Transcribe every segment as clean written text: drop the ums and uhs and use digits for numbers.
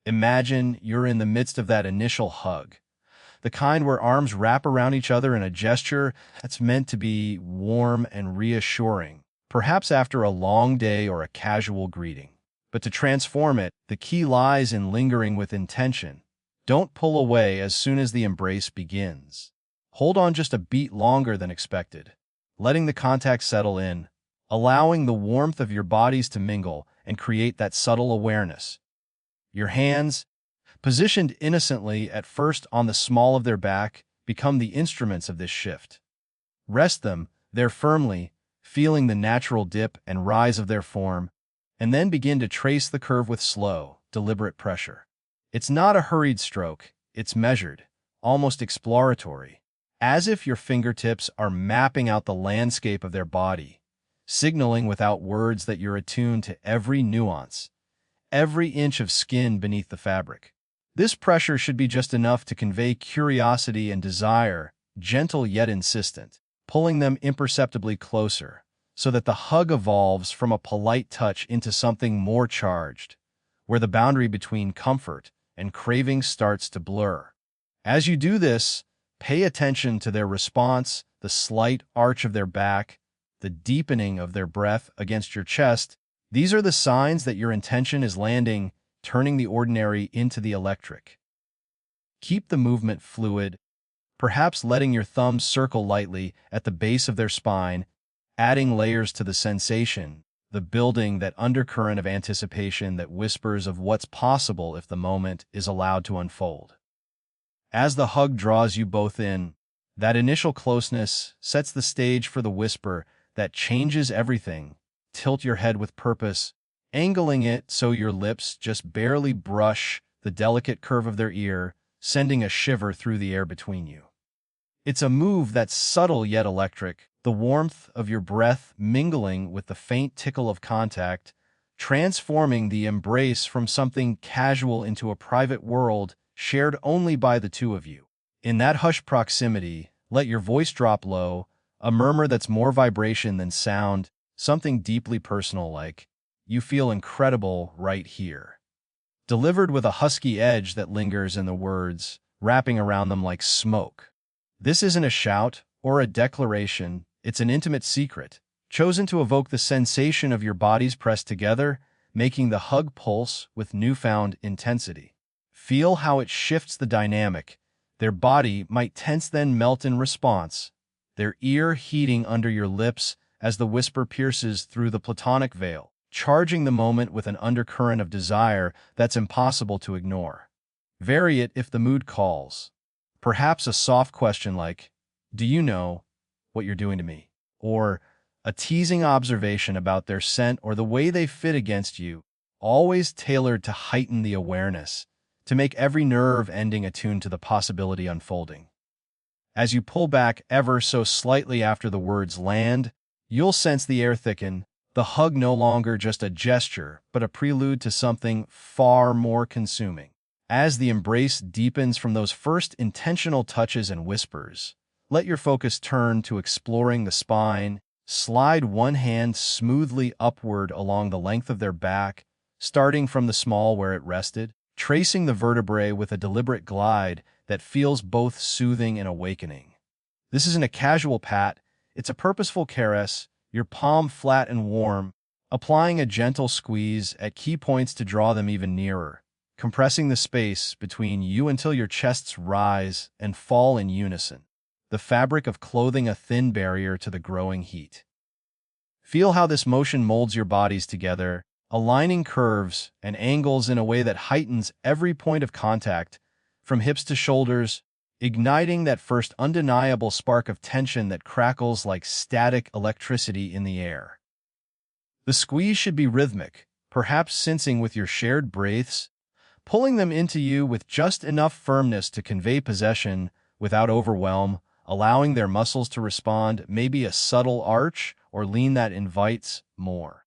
Imagine you're in the midst of that initial hug, the kind where arms wrap around each other in a gesture that's meant to be warm and reassuring, perhaps after a long day or a casual greeting. But to transform it, the key lies in lingering with intention. Don't pull away as soon as the embrace begins. Hold on just a beat longer than expected, letting the contact settle in, allowing the warmth of your bodies to mingle and create that subtle awareness. Your hands, positioned innocently at first on the small of their back, become the instruments of this shift. Rest them there firmly, feeling the natural dip and rise of their form, and then begin to trace the curve with slow, deliberate pressure. It's not a hurried stroke, it's measured, almost exploratory, as if your fingertips are mapping out the landscape of their body, signaling without words that you're attuned to every nuance, every inch of skin beneath the fabric. This pressure should be just enough to convey curiosity and desire, gentle yet insistent, pulling them imperceptibly closer, so that the hug evolves from a polite touch into something more charged, where the boundary between comfort and craving starts to blur. As you do this, pay attention to their response, the slight arch of their back, the deepening of their breath against your chest. These are the signs that your intention is landing, turning the ordinary into the electric. Keep the movement fluid, perhaps letting your thumbs circle lightly at the base of their spine, adding layers to the sensation, the building that undercurrent of anticipation that whispers of what's possible if the moment is allowed to unfold. As the hug draws you both in, that initial closeness sets the stage for the whisper that changes everything. Tilt your head with purpose, angling it so your lips just barely brush the delicate curve of their ear, sending a shiver through the air between you. It's a move that's subtle yet electric, the warmth of your breath mingling with the faint tickle of contact, transforming the embrace from something casual into a private world shared only by the two of you. In that hushed proximity, let your voice drop low, a murmur that's more vibration than sound, something deeply personal like, "You feel incredible right here." Delivered with a husky edge that lingers in the words, wrapping around them like smoke. This isn't a shout or a declaration, it's an intimate secret, chosen to evoke the sensation of your bodies pressed together, making the hug pulse with newfound intensity. Feel how it shifts the dynamic. Their body might tense then melt in response, their ear heating under your lips as the whisper pierces through the platonic veil, charging the moment with an undercurrent of desire that's impossible to ignore. Vary it if the mood calls. Perhaps a soft question like, "Do you know what you're doing to me?" Or a teasing observation about their scent or the way they fit against you, always tailored to heighten the awareness, to make every nerve ending attuned to the possibility unfolding. As you pull back ever so slightly after the words land, you'll sense the air thicken, the hug no longer just a gesture, but a prelude to something far more consuming. As the embrace deepens from those first intentional touches and whispers, let your focus turn to exploring the spine. Slide one hand smoothly upward along the length of their back, starting from the small where it rested, tracing the vertebrae with a deliberate glide that feels both soothing and awakening. This isn't a casual pat, it's a purposeful caress, your palm flat and warm, applying a gentle squeeze at key points to draw them even nearer, compressing the space between you until your chests rise and fall in unison, the fabric of clothing a thin barrier to the growing heat. Feel how this motion molds your bodies together, aligning curves and angles in a way that heightens every point of contact, from hips to shoulders, igniting that first undeniable spark of tension that crackles like static electricity in the air. The squeeze should be rhythmic, perhaps sensing with your shared breaths, pulling them into you with just enough firmness to convey possession without overwhelm, allowing their muscles to respond, maybe a subtle arch or lean that invites more.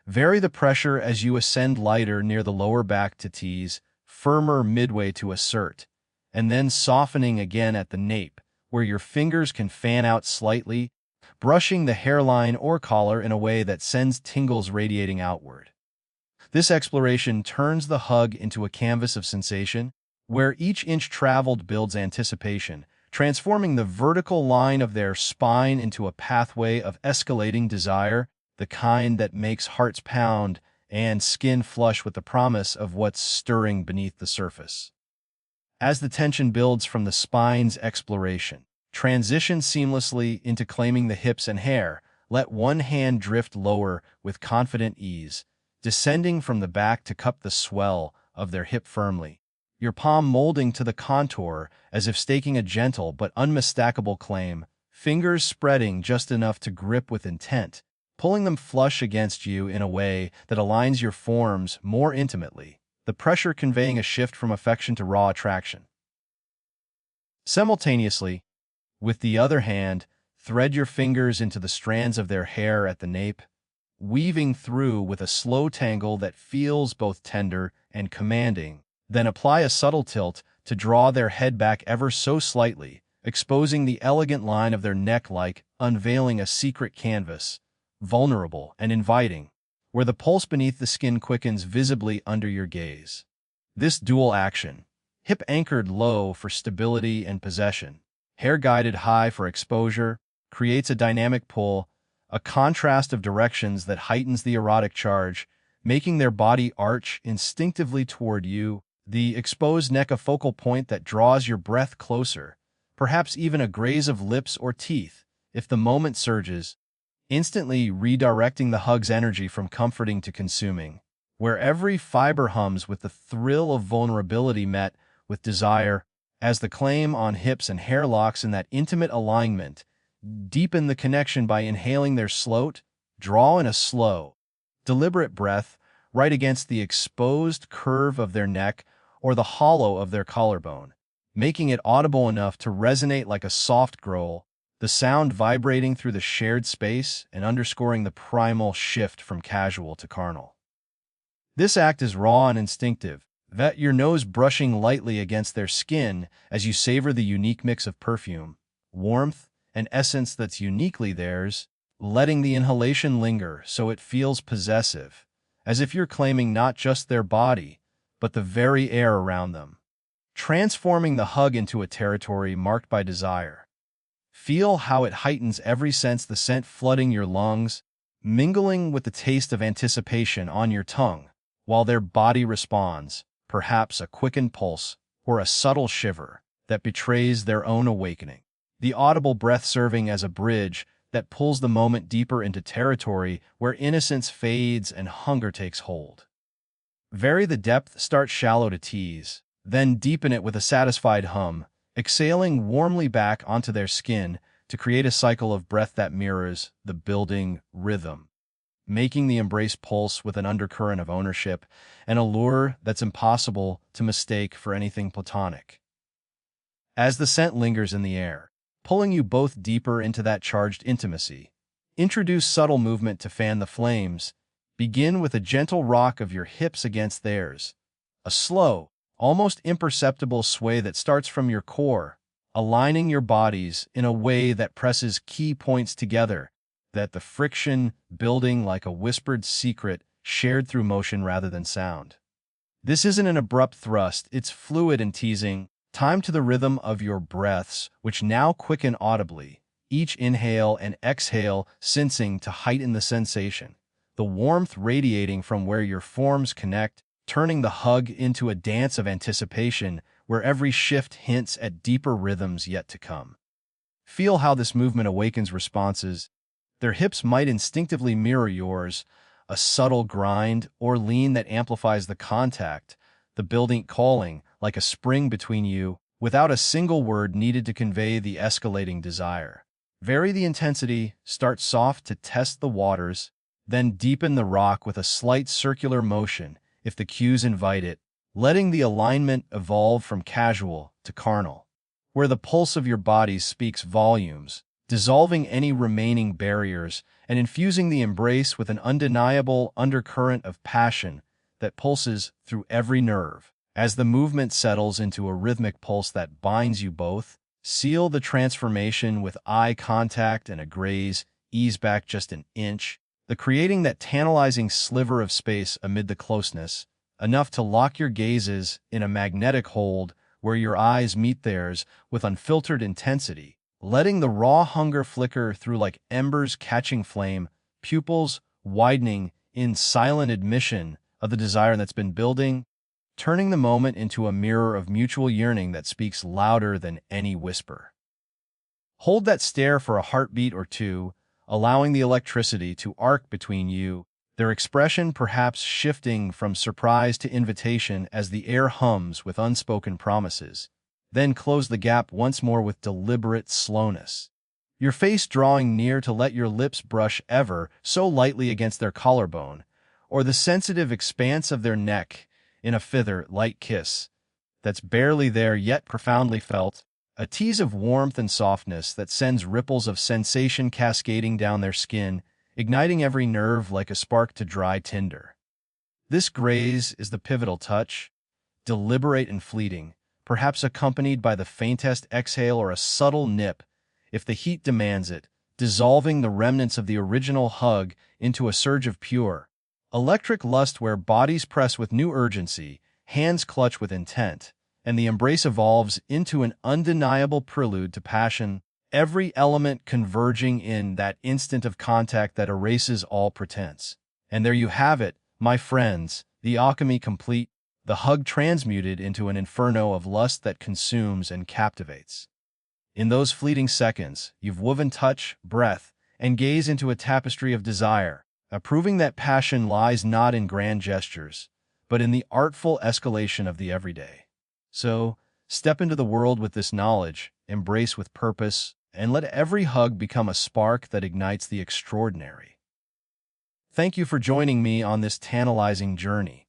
Vary the pressure as you ascend lighter near the lower back to tease, firmer midway to assert, and then softening again at the nape, where your fingers can fan out slightly, brushing the hairline or collar in a way that sends tingles radiating outward. This exploration turns the hug into a canvas of sensation, where each inch traveled builds anticipation, transforming the vertical line of their spine into a pathway of escalating desire, the kind that makes hearts pound and skin flush with the promise of what's stirring beneath the surface. As the tension builds from the spine's exploration, transition seamlessly into claiming the hips and hair. Let one hand drift lower with confident ease, descending from the back to cup the swell of their hip firmly, your palm molding to the contour as if staking a gentle but unmistakable claim, fingers spreading just enough to grip with intent, pulling them flush against you in a way that aligns your forms more intimately, the pressure conveying a shift from affection to raw attraction. Simultaneously, with the other hand, thread your fingers into the strands of their hair at the nape, weaving through with a slow tangle that feels both tender and commanding. Then apply a subtle tilt to draw their head back ever so slightly, exposing the elegant line of their neck like unveiling a secret canvas, vulnerable and inviting, where the pulse beneath the skin quickens visibly under your gaze. This dual action, hip anchored low for stability and possession, hair guided high for exposure, creates a dynamic pull, a contrast of directions that heightens the erotic charge, making their body arch instinctively toward you, the exposed neck a focal point that draws your breath closer, perhaps even a graze of lips or teeth, if the moment surges, instantly redirecting the hug's energy from comforting to consuming, where every fiber hums with the thrill of vulnerability met with desire, as the claim on hips and hair locks in that intimate alignment, deepen the connection by inhaling their slow, draw in a slow, deliberate breath right against the exposed curve of their neck or the hollow of their collarbone, making it audible enough to resonate like a soft growl, the sound vibrating through the shared space and underscoring the primal shift from casual to carnal. This act is raw and instinctive, your nose brushing lightly against their skin as you savor the unique mix of perfume, warmth, and essence that's uniquely theirs, letting the inhalation linger so it feels possessive, as if you're claiming not just their body, but the very air around them, transforming the hug into a territory marked by desire. Feel how it heightens every sense, the scent flooding your lungs, mingling with the taste of anticipation on your tongue, while their body responds, perhaps a quickened pulse or a subtle shiver that betrays their own awakening. The audible breath serving as a bridge that pulls the moment deeper into territory where innocence fades and hunger takes hold. Vary the depth, start shallow to tease, then deepen it with a satisfied hum, exhaling warmly back onto their skin to create a cycle of breath that mirrors the building rhythm, making the embrace pulse with an undercurrent of ownership, an allure that's impossible to mistake for anything platonic. As the scent lingers in the air, pulling you both deeper into that charged intimacy, introduce subtle movement to fan the flames. Begin with a gentle rock of your hips against theirs, a slow, almost imperceptible sway that starts from your core, aligning your bodies in a way that presses key points together, that the friction building like a whispered secret shared through motion rather than sound. This isn't an abrupt thrust, it's fluid and teasing, time to the rhythm of your breaths, which now quicken audibly, each inhale and exhale sensing to heighten the sensation, the warmth radiating from where your forms connect, turning the hug into a dance of anticipation where every shift hints at deeper rhythms yet to come. Feel how this movement awakens responses. Their hips might instinctively mirror yours, a subtle grind or lean that amplifies the contact, the building calling like a spring between you, without a single word needed to convey the escalating desire. Vary the intensity, start soft to test the waters, then deepen the rock with a slight circular motion if the cues invite it, letting the alignment evolve from casual to carnal, where the pulse of your body speaks volumes, dissolving any remaining barriers and infusing the embrace with an undeniable undercurrent of passion that pulses through every nerve. As the movement settles into a rhythmic pulse that binds you both, seal the transformation with eye contact and a graze, ease back just an inch, the creating that tantalizing sliver of space amid the closeness, enough to lock your gazes in a magnetic hold where your eyes meet theirs with unfiltered intensity, letting the raw hunger flicker through like embers catching flame, pupils widening in silent admission of the desire that's been building, turning the moment into a mirror of mutual yearning that speaks louder than any whisper. Hold that stare for a heartbeat or two, allowing the electricity to arc between you, their expression perhaps shifting from surprise to invitation as the air hums with unspoken promises. Then close the gap once more with deliberate slowness, your face drawing near to let your lips brush ever so lightly against their collarbone, or the sensitive expanse of their neck in a fither, light kiss that's barely there yet profoundly felt, a tease of warmth and softness that sends ripples of sensation cascading down their skin, igniting every nerve like a spark to dry tinder. This graze is the pivotal touch, deliberate and fleeting, perhaps accompanied by the faintest exhale or a subtle nip, if the heat demands it, dissolving the remnants of the original hug into a surge of pure, electric lust where bodies press with new urgency, hands clutch with intent, and the embrace evolves into an undeniable prelude to passion, every element converging in that instant of contact that erases all pretense. And there you have it, my friends, the alchemy complete, the hug transmuted into an inferno of lust that consumes and captivates. In those fleeting seconds, you've woven touch, breath, and gaze into a tapestry of desire, proving that passion lies not in grand gestures, but in the artful escalation of the everyday. So, step into the world with this knowledge, embrace with purpose, and let every hug become a spark that ignites the extraordinary. Thank you for joining me on this tantalizing journey.